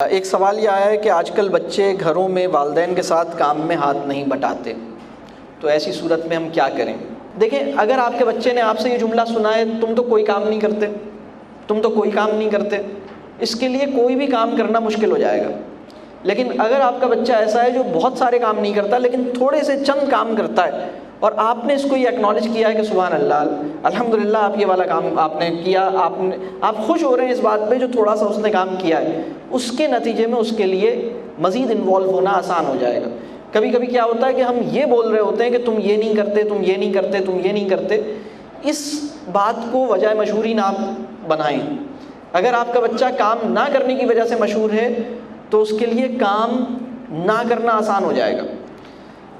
ایک سوال یہ آیا ہے کہ آج کل بچے گھروں میں والدین کے ساتھ کام میں ہاتھ نہیں بٹاتے، تو ایسی صورت میں ہم کیا کریں؟ دیکھیں، اگر آپ کے بچے نے آپ سے یہ جملہ سنا ہے تم تو کوئی کام نہیں کرتے، تم تو کوئی کام نہیں کرتے، اس کے لیے کوئی بھی کام کرنا مشکل ہو جائے گا۔ لیکن اگر آپ کا بچہ ایسا ہے جو بہت سارے کام نہیں کرتا لیکن تھوڑے سے چند کام کرتا ہے، اور آپ نے اس کو یہ اکنالج کیا ہے کہ سبحان اللہ، الحمدللہ آپ یہ والا کام آپ نے کیا، آپ خوش ہو رہے ہیں اس بات پہ جو تھوڑا سا اس نے کام کیا ہے، اس کے نتیجے میں اس کے لیے مزید انوالو ہونا آسان ہو جائے گا۔ کبھی کبھی کیا ہوتا ہے کہ ہم یہ بول رہے ہوتے ہیں کہ تم یہ نہیں کرتے، تم یہ نہیں کرتے، تم یہ نہیں کرتے، اس بات کو وجہ مشہوری نہ بنائیں۔ اگر آپ کا بچہ کام نہ کرنے کی وجہ سے مشہور ہے تو اس کے لیے کام نہ کرنا آسان ہو جائے گا۔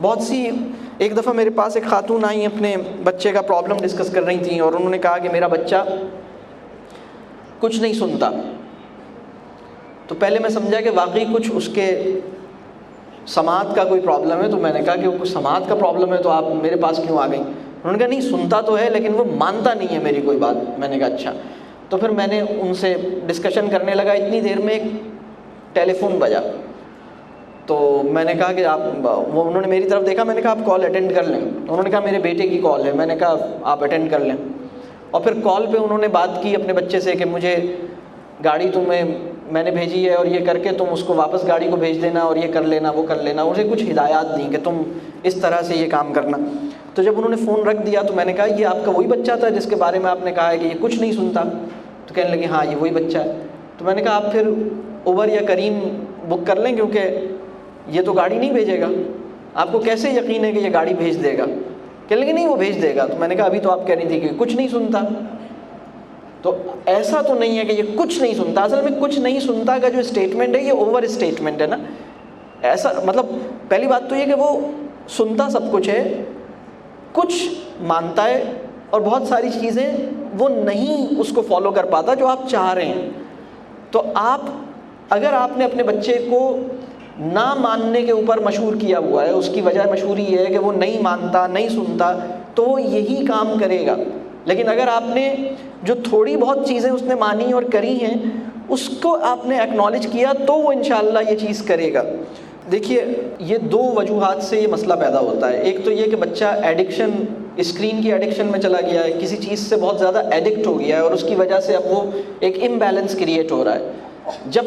بہت سی ایک دفعہ میرے پاس ایک خاتون آئیں، اپنے بچے کا پرابلم ڈسکس کر رہی تھیں، اور انہوں نے کہا کہ میرا بچہ کچھ نہیں سنتا۔ تو پہلے میں سمجھا کہ واقعی کچھ اس کے سماعت کا کوئی پرابلم ہے، تو میں نے کہا کہ کچھ سماعت کا پرابلم ہے تو آپ میرے پاس کیوں آ گئیں؟ انہوں نے کہا نہیں، سنتا تو ہے لیکن وہ مانتا نہیں ہے میری کوئی بات۔ میں نے کہا اچھا۔ تو پھر میں نے ان سے ڈسکشن کرنے لگا، اتنی دیر میں ایک ٹیلی فون بجا، تو میں نے کہا کہ انہوں نے میری طرف دیکھا، میں نے کہا آپ کال اٹینڈ کر لیں۔ انہوں نے کہا میرے بیٹے کی کال ہے۔ میں نے کہا آپ اٹینڈ کر لیں۔ اور پھر کال پہ انہوں نے بات کی اپنے بچے سے کہ مجھے گاڑی میں نے بھیجی ہے اور یہ کر کے تم اس کو واپس گاڑی کو بھیج دینا اور یہ کر لینا وہ کر لینا، مجھے کچھ ہدایات دیں کہ تم اس طرح سے یہ کام کرنا۔ تو جب انہوں نے فون رکھ دیا تو میں نے کہا یہ آپ کا وہی بچہ تھا جس کے بارے میں آپ نے کہا ہے کہ یہ کچھ نہیں سنتا؟ تو کہنے لگے ہاں یہ وہی بچہ ہے۔ تو میں نے کہا آپ پھر اوبر یا کریم بک کر لیں، کیونکہ یہ تو گاڑی نہیں بھیجے گا، آپ کو کیسے یقین ہے کہ یہ گاڑی بھیج دے گا؟ کہنے لگے نہیں وہ بھیج دے گا۔ تو میں نے کہا ابھی تو آپ کہہ رہی تھی کہ کچھ نہیں سنتا، تو ایسا تو نہیں ہے کہ یہ کچھ نہیں سنتا۔ اصل میں کچھ نہیں سنتا کا جو اسٹیٹمنٹ ہے یہ اوور اسٹیٹمنٹ ہے نا۔ ایسا مطلب پہلی بات تو یہ کہ وہ سنتا سب کچھ ہے، کچھ مانتا ہے، اور بہت ساری چیزیں وہ نہیں اس کو فالو کر پاتا جو آپ چاہ رہے ہیں۔ تو اگر آپ نے اپنے بچے کو نہ ماننے کے اوپر مشہور کیا ہوا ہے، اس کی وجہ مشہوری یہ ہے کہ وہ نہیں مانتا، نہیں سنتا، تو وہ یہی کام کرے گا۔ لیکن اگر آپ نے جو تھوڑی بہت چیزیں اس نے مانی اور کری ہیں اس کو آپ نے ایکنالج کیا تو وہ انشاءاللہ یہ چیز کرے گا۔ دیکھیے، یہ دو وجوہات سے یہ مسئلہ پیدا ہوتا ہے۔ ایک تو یہ کہ بچہ ایڈکشن، اسکرین کی ایڈکشن میں چلا گیا ہے، کسی چیز سے بہت زیادہ ایڈکٹ ہو گیا ہے، اور اس کی وجہ سے اب وہ ایک امبیلنس کریٹ ہو رہا ہے۔ جب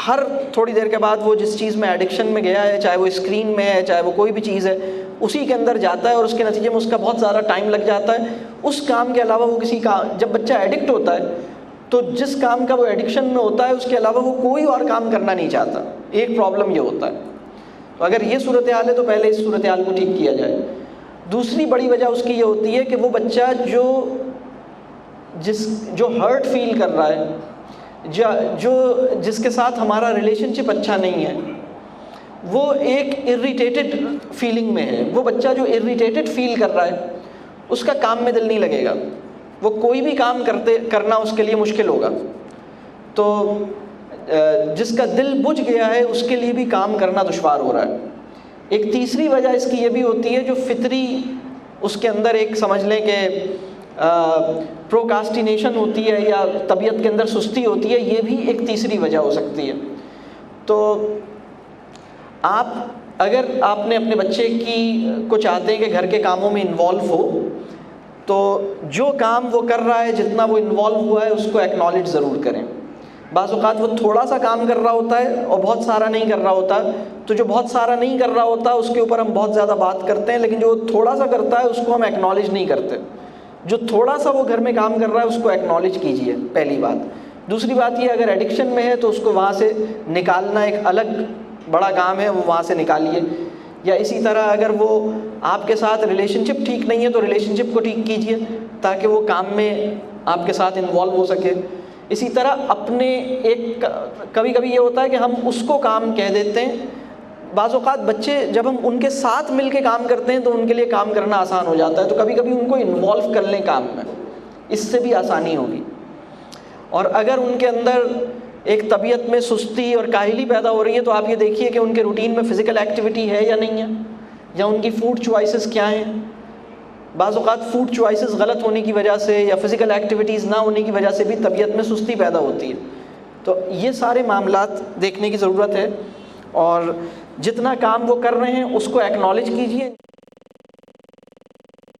ہر تھوڑی دیر کے بعد وہ جس چیز میں ایڈکشن میں گیا ہے، چاہے وہ اسکرین میں ہے چاہے وہ کوئی بھی چیز ہے، اسی کے اندر جاتا ہے اور اس کے نتیجے میں اس کا بہت زیادہ ٹائم لگ جاتا ہے۔ اس کام کے علاوہ وہ کسی کا، جب بچہ ایڈکٹ ہوتا ہے تو جس کام کا وہ ایڈکشن میں ہوتا ہے اس کے علاوہ وہ کوئی اور کام کرنا نہیں چاہتا۔ ایک پرابلم یہ ہوتا ہے۔ تو اگر یہ صورتحال ہے تو پہلے اس صورتحال کو ٹھیک کیا جائے۔ دوسری بڑی وجہ اس کی یہ ہوتی ہے کہ وہ بچہ جو ہرٹ فیل کر رہا ہے، جس کے ساتھ ہمارا ریلیشن شپ اچھا نہیں ہے، وہ ایک اریٹیٹڈ فیلنگ میں ہے۔ وہ بچہ جو اریٹیٹڈ فیل کر رہا ہے اس کا کام میں دل نہیں لگے گا، وہ کوئی بھی کام کرنا اس کے لیے مشکل ہوگا۔ تو جس کا دل بجھ گیا ہے اس کے لیے بھی کام کرنا دشوار ہو رہا ہے۔ ایک تیسری وجہ اس کی یہ بھی ہوتی ہے، جو فطری اس کے اندر ایک سمجھ لیں کہ پروکاسٹینیشن ہوتی ہے یا طبیعت کے اندر سستی ہوتی ہے، یہ بھی ایک تیسری وجہ ہو سکتی ہے۔ تو اگر آپ نے اپنے بچے کو چاہتے ہیں کہ گھر کے کاموں میں انوالو ہو، تو جو کام وہ کر رہا ہے، جتنا وہ انوالو ہوا ہے، اس کو ایکنالج ضرور کریں۔ بعض اوقات وہ تھوڑا سا کام کر رہا ہوتا ہے اور بہت سارا نہیں کر رہا ہوتا، تو جو بہت سارا نہیں کر رہا ہوتا اس کے اوپر ہم بہت زیادہ بات کرتے ہیں، لیکن جو تھوڑا سا کرتا ہے اس کو ہم ایکنالج نہیں کرتے۔ جو تھوڑا سا وہ گھر میں کام کر رہا ہے اس کو ایکنالج کیجئے، پہلی بات۔ دوسری بات یہ، اگر ایڈکشن میں ہے تو اس کو وہاں سے نکالنا ایک الگ بڑا کام ہے، وہ وہاں سے نکالیے۔ یا اسی طرح اگر وہ آپ کے ساتھ ریلیشن شپ ٹھیک نہیں ہے تو ریلیشن شپ کو ٹھیک کیجئے تاکہ وہ کام میں آپ کے ساتھ انوالو ہو سکے۔ اسی طرح کبھی کبھی یہ ہوتا ہے کہ ہم اس کو کام کہہ دیتے ہیں۔ بعض اوقات بچے جب ہم ان کے ساتھ مل کے کام کرتے ہیں تو ان کے لیے کام کرنا آسان ہو جاتا ہے، تو کبھی کبھی ان کو انوالو کر لیں کام میں، اس سے بھی آسانی ہوگی۔ اور اگر ان کے اندر ایک طبیعت میں سستی اور کاہلی پیدا ہو رہی ہے تو آپ یہ دیکھیے کہ ان کے روٹین میں فزیکل ایکٹیویٹی ہے یا نہیں ہے، یا ان کی فوڈ چوائسز کیا ہیں۔ بعض اوقات فوڈ چوائسز غلط ہونے کی وجہ سے یا فزیکل ایکٹیویٹیز نہ ہونے کی وجہ سے بھی طبیعت میں سستی پیدا ہوتی ہے۔ تو یہ سارے معاملات دیکھنے کی ضرورت ہے، اور جتنا کام وہ کر رہے ہیں اس کو ایکنالج کیجیے.